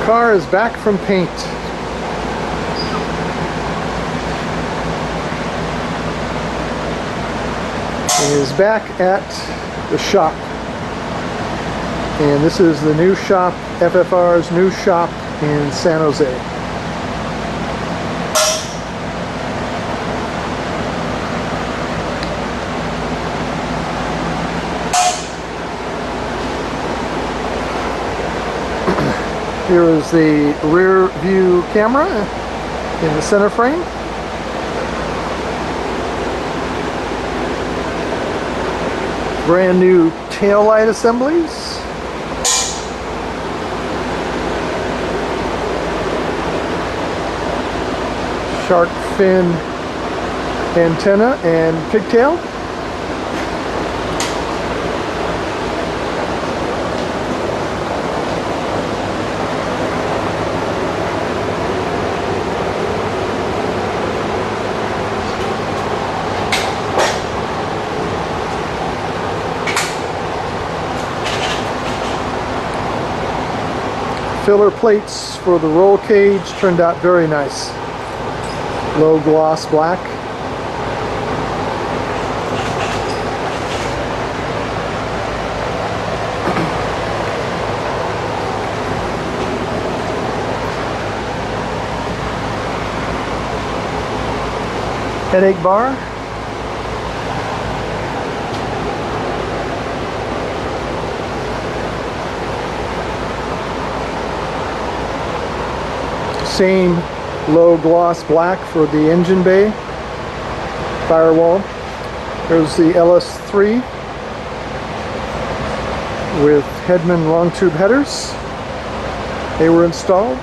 Car is back from paint. It is back at the shop. And this is the new shop, FFR's new shop in San Jose. Here is the rear view camera in the center frame. Brand new tail light assemblies. Shark fin antenna and pigtail. Filler plates for the roll cage turned out very nice. Low gloss black. Headache bar. Same low gloss black for the engine bay firewall. There's the LS3 with Hedman long tube headers. They were installed.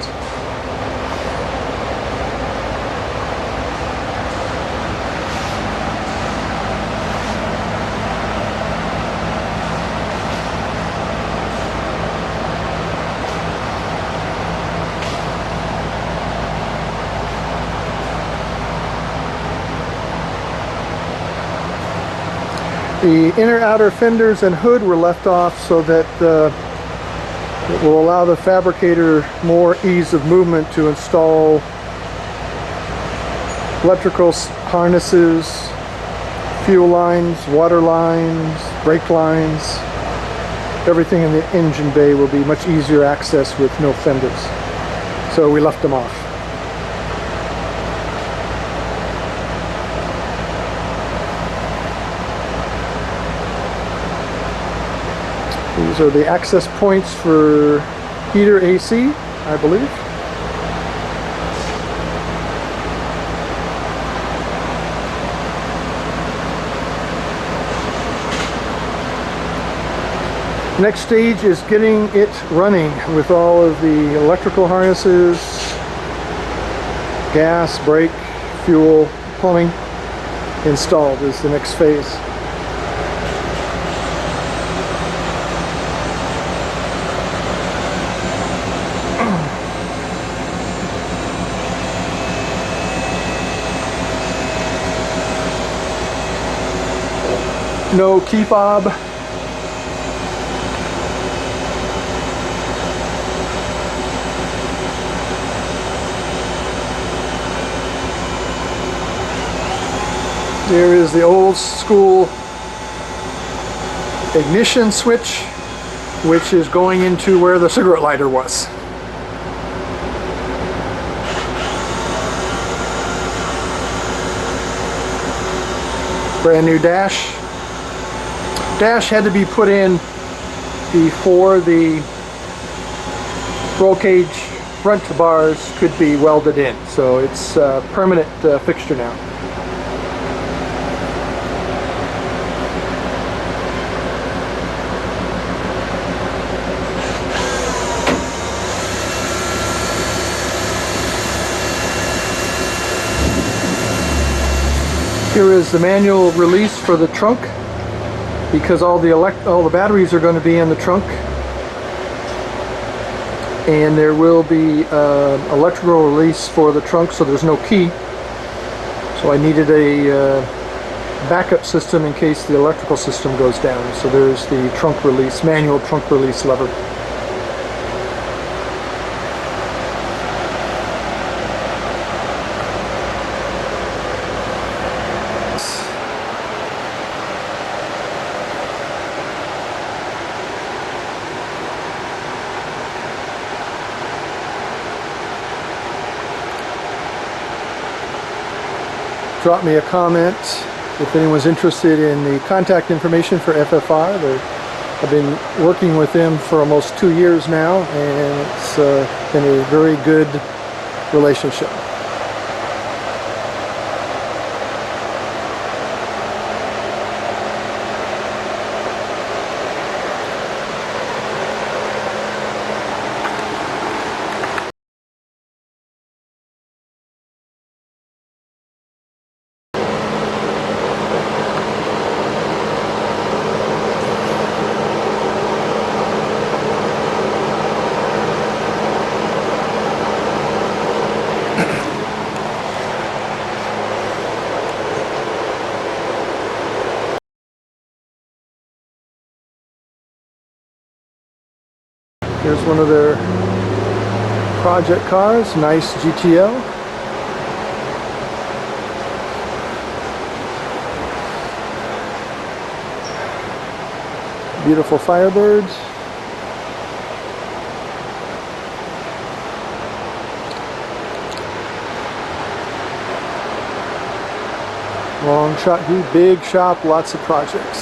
The inner outer fenders and hood were left off so that it will allow the fabricator more ease of movement to install electrical harnesses, fuel lines, water lines, brake lines. Everything in the engine bay will be much easier access with no fenders. So we left them off. These are the access points for heater AC, I believe. Next stage is getting it running with all of the electrical harnesses, gas, brake, fuel, plumbing installed is the next phase. No key fob. There is the old school ignition switch, which is going into where the cigarette lighter was. Brand new dash. Dash had to be put in before the roll cage front bars could be welded in, so it's a permanent fixture now. Here is the manual release for the trunk, because all the batteries are going to be in the trunk, and there will be electrical release for the trunk, so there's no key. So I needed a backup system in case the electrical system goes down. So there's the trunk release, manual trunk release lever. drop me a comment if anyone's interested in the contact information for FFR. I've been working with them for almost 2 years now, and it's been a very good relationship. Here's one of their project cars, nice GTO. Beautiful Firebirds. Long shot view, big shop, lots of projects.